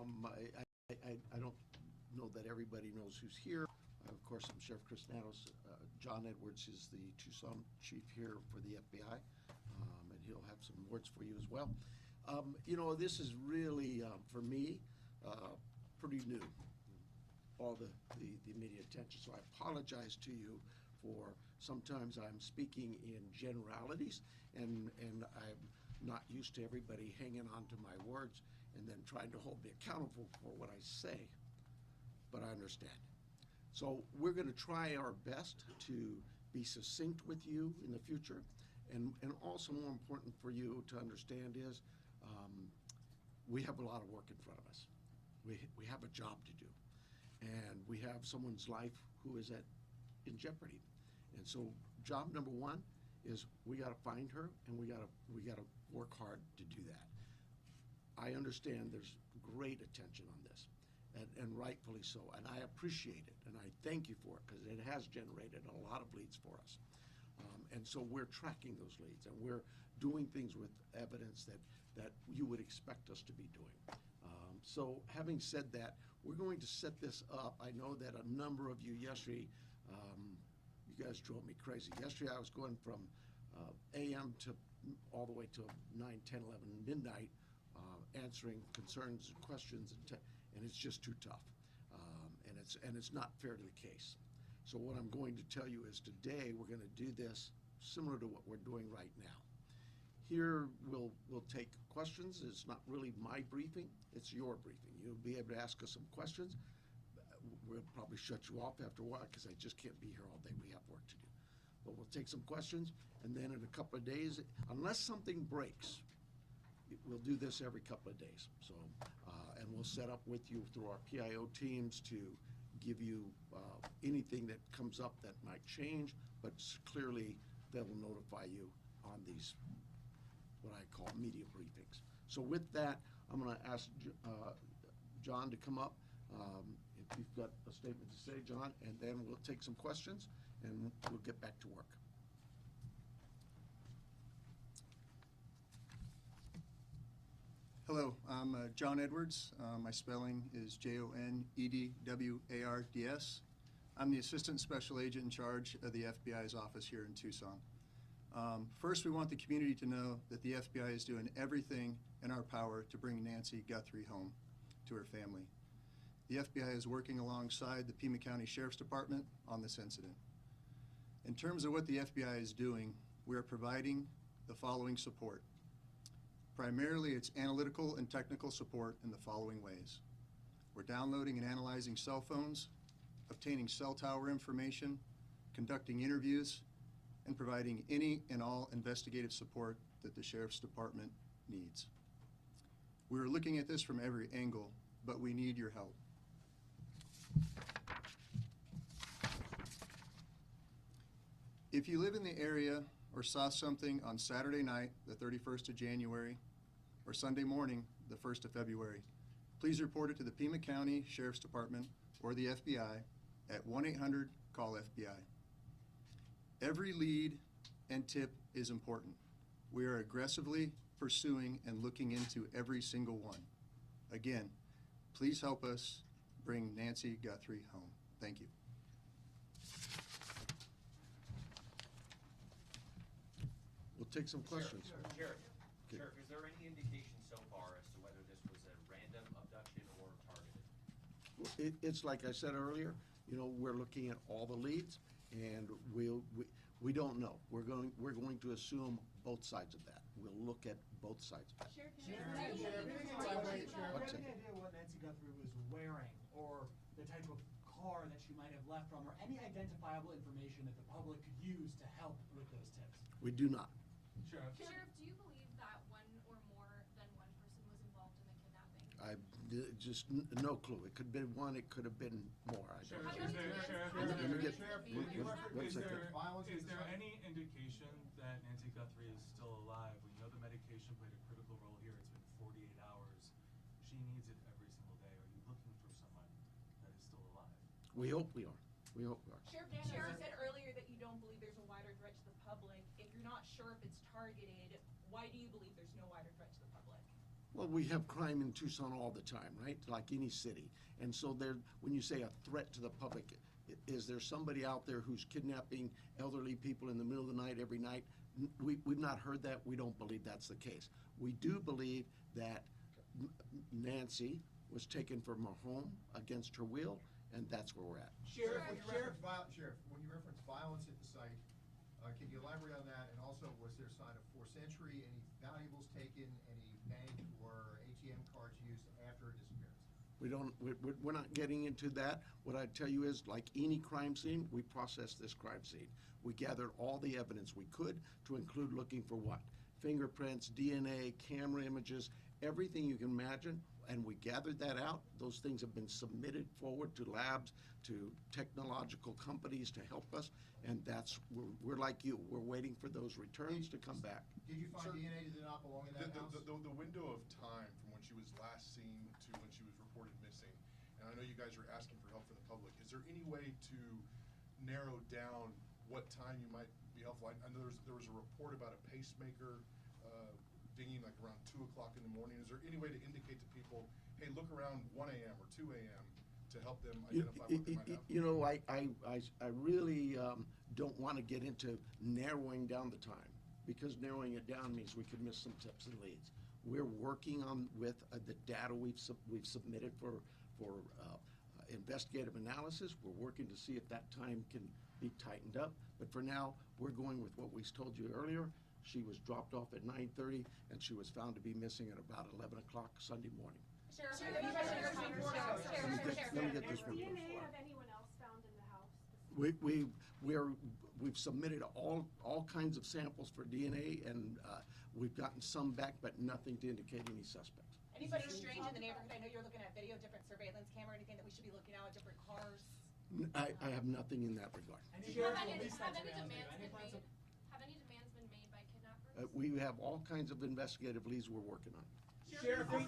I don't know that everybody knows who's here. Of course, I'm Sheriff Chris Natos. John Edwards is the Tucson chief here for the FBI, and he'll have some words for you as well. You know, this is really, for me, pretty new, all the media attention. So I apologize to you for sometimes I'm speaking in generalities, and I'm not used to everybody hanging on to my words and then trying to hold me accountable for what I say, but I understand. So we're going to try our best to be succinct with you in the future, and also more important for you to understand is we have a lot of work in front of us. We have a job to do, and we have someone's life who is in jeopardy. And so job number one is we got to find her, and we got to work hard to do that. I understand there's great attention on this, and rightfully so, and I appreciate it, and I thank you for it, because it has generated a lot of leads for us. And so we're tracking those leads, and we're doing things with evidence that you would expect us to be doing. So having said that, we're going to set this up. I know that a number of you yesterday, you guys drove me crazy. Yesterday I was going from AM to all the way to 9, 10, 11, midnight, answering concerns and questions, and it's just too tough. And it's not fair to the case. So what I'm going to tell you is today we're going to do this similar to what we're doing right now. Here we'll take questions. It's not really my briefing, it's your briefing. You'll be able to ask us some questions. We'll probably shut you off after a while because I just can't be here all day. We have work to do. But we'll take some questions, and then in a couple of days, unless something breaks, we'll do this every couple of days. So, and we'll set up with you through our PIO teams to give you anything that comes up that might change, but clearly they'll notify you on these, what I call media briefings. So with that, I'm going to ask John to come up. If you've got a statement to say, John, and then we'll take some questions and we'll get back to work. Hello, I'm John Edwards. My spelling is Jonedwards. I'm the Assistant Special Agent in charge of the FBI's office here in Tucson. First, we want the community to know that the FBI is doing everything in our power to bring Nancy Guthrie home to her family. The FBI is working alongside the Pima County Sheriff's Department on this incident. In terms of what the FBI is doing, we are providing the following support. Primarily, it's analytical and technical support in the following ways. We're downloading and analyzing cell phones, obtaining cell tower information, conducting interviews, and providing any and all investigative support that the Sheriff's Department needs. We're looking at this from every angle, but we need your help. If you live in the area or saw something on Saturday night, the 31st of January, or Sunday morning, the 1st of February, please report it to the Pima County Sheriff's Department or the FBI at 1-800-CALL-FBI. Every lead and tip is important. We are aggressively pursuing and looking into every single one. Again, please help us bring Nancy Guthrie home. Thank you. We'll take some questions. Sheriff, Okay. Sheriff, is there any indication so far as to whether this was a random abduction or targeted? It's like I said earlier, you know, we're looking at all the leads, and we don't know. We're going to assume both sides of that. We'll look at both sides of that. Sheriff, One second. any idea what Nancy Guthrie was wearing, or the type of car that she might have left from, or any identifiable information that the public could use to help with those tips? We do not. Sheriff. Sheriff, do you believe that one or more than one person was involved in the kidnapping? Just no clue. It could have been one, it could have been more. I don't know. Sheriff, is there any indication that Nancy Guthrie is still alive? We know the medication played a critical role here. It's been 48 hours. She needs it every single day. Are you looking for someone that is still alive? We hope we are. We hope we are. Sheriff said earlier that you don't believe there's a wider threat to the public. If you're not sure if it's targeted, why do you believe there's no wider threat to the public? Well, we have crime in Tucson all the time, right? Like any city. And so there, when you say a threat to the public, is there somebody out there who's kidnapping elderly people in the middle of the night every night? We've not heard that. We don't believe that's the case. We do believe that Nancy was taken from her home against her will, and that's where we're at. Sheriff, when you reference violence at the site, can you elaborate on that? And also, was there a sign of forced entry, any valuables taken, any bank or ATM cards used after her disappearance? We're not getting into that. What I'd tell you is, like any crime scene, we processed this crime scene. We gathered all the evidence we could, to include looking for what? Fingerprints, DNA, camera images, everything you can imagine, and we gathered that out. Those things have been submitted forward to labs, to technological companies to help us, and we're like you. We're waiting for those returns to come back. Did you find Sir, DNA that did not belong in that house? The window of time from when she was last seen to when she was reported missing, and I know you guys are asking for help from the public, is there any way to narrow down what time you might be helpful? I know there was a report about a pacemaker dinging like around 2 o'clock in the morning. Is there any way to indicate to people, hey, look around 1 a.m. or 2 a.m. to help them identify what they might have? You know, I really don't want to get into narrowing down the time, because narrowing it down means we could miss some tips and leads. We're working on with the data we've submitted for investigative analysis. We're working to see if that time can be tightened up. But for now, we're going with what we told you earlier. She was dropped off at 9:30, and she was found to be missing at about 11 o'clock Sunday morning. Sheriff, Let me get this one. DNA of anyone else found in the house? We've submitted all kinds of samples for DNA, and we've gotten some back, but nothing to indicate any suspects. Anybody strange in the neighborhood? I know you're looking at video, different surveillance camera, anything that we should be looking at, different cars? I have nothing in that regard. And Have sheriff will any release that demands surveillance video. Any been plans made? of- Have any demands been made by kidnappers? We have all kinds of investigative leads we're working on. Sheriff, we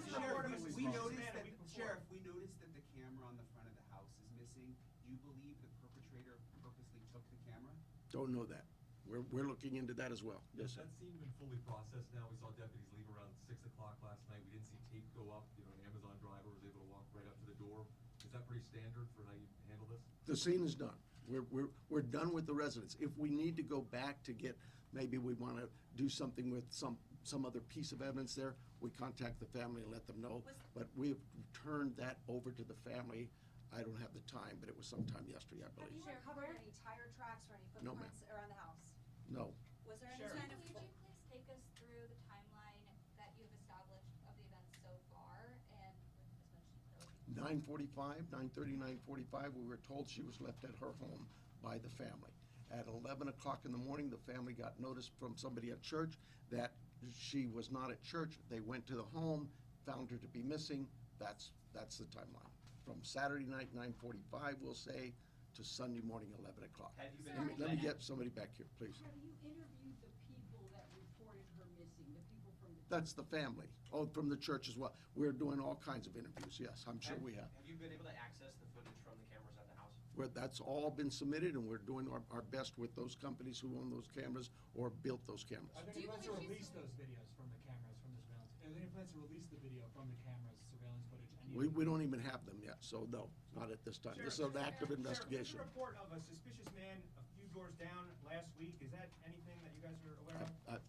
noticed that, Sheriff, we noticed that the camera on the front of the house is missing. Do you believe the perpetrator purposely took the camera? Don't know that. We're looking into that as well. Yes, sir. That scene been fully processed now. We saw deputies leave around 6 o'clock last night. We didn't see tape go up. You know, an Amazon driver was able to walk right up to the door. Is that pretty standard for how you handle this? The scene is done. We're done with the residents. If we need to go back to get, maybe we want to do something with some other piece of evidence there, we contact the family and let them know. But we've turned that over to the family. I don't have the time, but it was sometime yesterday, I Have believe. you recovered any tire tracks or any No, ma'am. footprints around the house? No. Was there any Sheriff. kind of? Could you please take us through the timeline that you've established of the events so far, and with as much detail as you can? 9:45, 9:30, 9:45, we were told she was left at her home by the family. At 11 o'clock in the morning, the family got notice from somebody at church that she was not at church. They went to the home, found her to be missing. That's the timeline. From Saturday night, 9:45, we'll say, to Sunday morning, 11 o'clock. Have you been? Let me get somebody back here, please. Have you interviewed the people that reported her missing, the people from the? That's the family. Oh, from the church as well. We're doing all kinds of interviews, yes, I'm sure we have. Have you been able to access the footage from the cameras at the house? That's all been submitted, and we're doing our best with those companies who own those cameras or built those cameras. Are there Do any you plans to believe release she's- those videos from the cameras, from the surveillance? Are there any plans to release the video from the cameras, surveillance footage? We don't even have them yet, so no, not at this time. This is an active investigation. Sheriff, there's a report of a suspicious man a few doors down last week. Is that anything that you guys are aware of?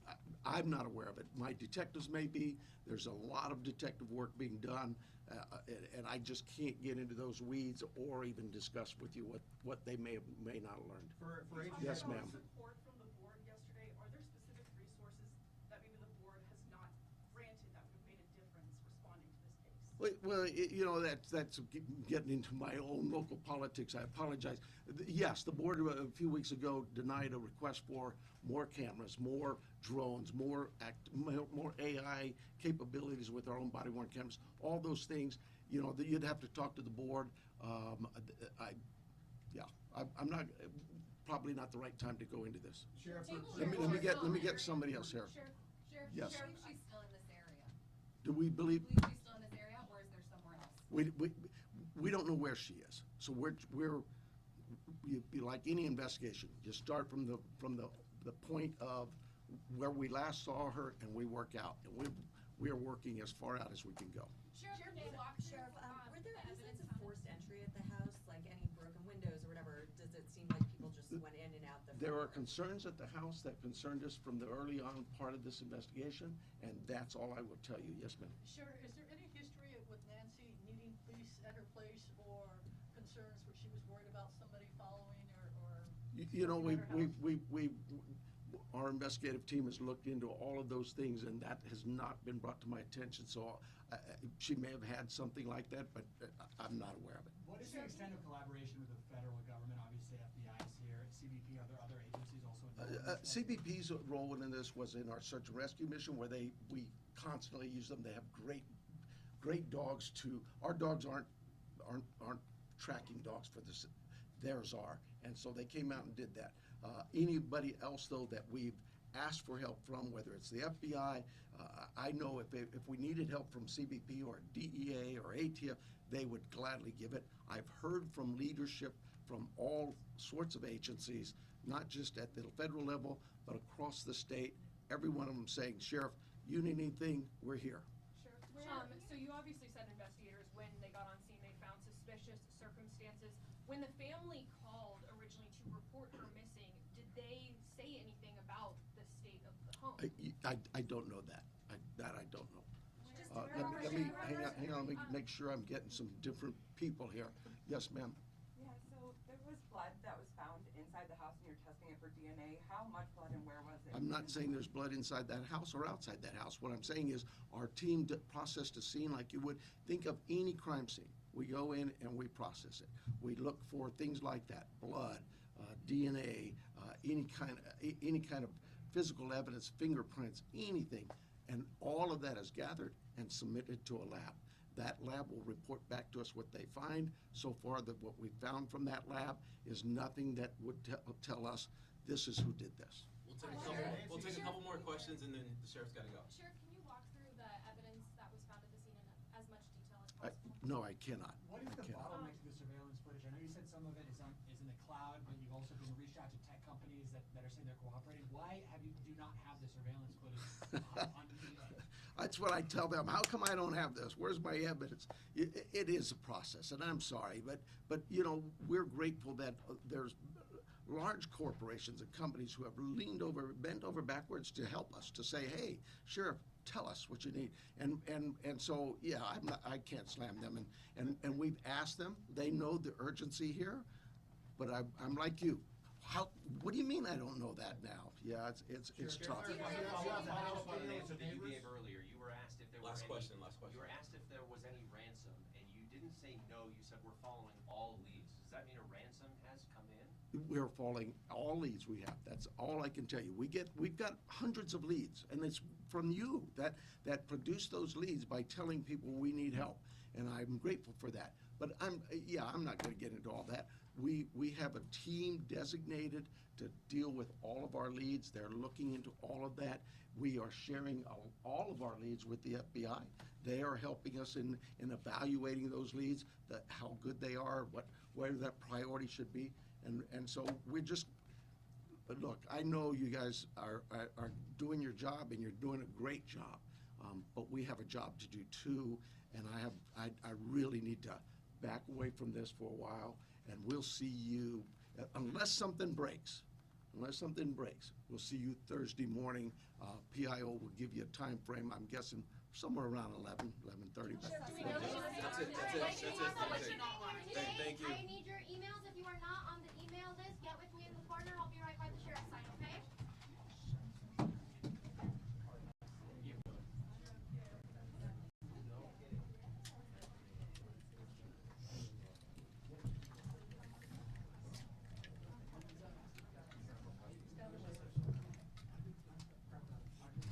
I'm not aware of it. My detectives may be. There's a lot of detective work being done, and I just can't get into those weeds or even discuss with you what they may not have learned. For agents? Yes, ma'am. Support from the board yesterday, are there specific resources that maybe the board has not granted that would have made a difference responding to this case? Well, that's getting into my own local politics. I apologize. Yes, the board a few weeks ago denied a request for more cameras, more drones, more AI capabilities with our own body-worn cameras. All those things, you'd have to talk to the board. I'm not, probably not the right time to go into this. Sheriff, Let me get somebody else here. Sheriff, Yes. Sheriff, she's still in this area. Do we believe? Believe she's still in this area, or is there somewhere else? We don't know where she is. So you like any investigation, you start from the point of where we last saw her, and we work out. And we are working as far out as we can go. Sheriff, can you walk through, Sheriff, were there the incidents evidence of found? forced entry at the house, like any broken windows or whatever? Does it seem like people just went in and out the front There are door? concerns at the house that concerned us from the early on part of this investigation, and that's all I will tell you. Yes, ma'am. Sure, is there any history with Nancy needing police at her place or concerns where she was worried about somebody following or? You know, looking at her house? our investigative team has looked into all of those things, and that has not been brought to my attention, so she may have had something like that, but I'm not aware of it. What is the extent of collaboration with the federal government? Obviously, FBI is here, CBP, are there other agencies also involved? CBP's role in this was in our search and rescue mission, where we constantly use them. They have great dogs our dogs aren't tracking dogs for this, theirs are, and so they came out and did that. Anybody else, though, that we've asked for help from, whether it's the FBI, I know if we needed help from CBP or DEA or ATF, they would gladly give it. I've heard from leadership from all sorts of agencies, not just at the federal level, but across the state, every one of them saying, Sheriff, you need anything, we're here. Sure. So you obviously said investigators, when they got on scene, they found suspicious circumstances. When the family called originally to report her missing, did they say anything about the state of the home? I don't know that. I don't know. Let me hang on. Let me make sure I'm getting some different people here. Yes, ma'am. Yeah, so there was blood that was found inside the house and you're testing it for DNA. How much blood and where was it? I'm not saying there's blood inside that house or outside that house. What I'm saying is our team processed a scene like you would think of any crime scene. We go in and we process it. We look for things like that: blood, DNA, any kind of physical evidence, fingerprints, anything, and all of that is gathered and submitted to a lab. That lab will report back to us what they find. So far, what we found from that lab is nothing that would tell us this is who did this. We'll take a couple more questions, and then the sheriff's got to go. Sheriff, can you walk through the evidence that was found at the scene in as much detail as possible? No, I cannot. What is I the cannot. bottleneck to the surveillance footage? I know you said some of it is in the cloud, but you've also been reached out to tech companies that are saying they're cooperating. Why do not have the surveillance footage on media? That's what I tell them. How come I don't have this? Where's my evidence? It is a process, and I'm sorry, but you know, we're grateful that there's large corporations and companies who have bent over backwards to help us, to say, hey, Sheriff, tell us what you need. And so, yeah, I can't slam them. And we've asked them. They know the urgency here, but I'm like you. What do you mean I don't know that now? Yeah, it's tough. To follow up on an answer that you gave earlier, you were asked if there was Last any. question. You were asked if there was any ransom, and you didn't say no. You said we're following all leads. Does that mean a ransom has come in? We're following all leads we have. That's all I can tell you. We've got hundreds of leads, and it's from you that produce those leads by telling people we need help, and I'm grateful for that. But I'm not going to get into all that. We have a team designated to deal with all of our leads. They're looking into all of that. We are sharing all of our leads with the FBI. They are helping us in evaluating those leads, how good they are, where that priority should be. And so but look, I know you guys are doing your job, and you're doing a great job, but we have a job to do too, and I really need to back away from this for a while, and we'll see you, unless something breaks, we'll see you Thursday morning. PIO will give you a time frame, I'm guessing somewhere around 11:30. That's it. Thank you. I need your emails if you are not on the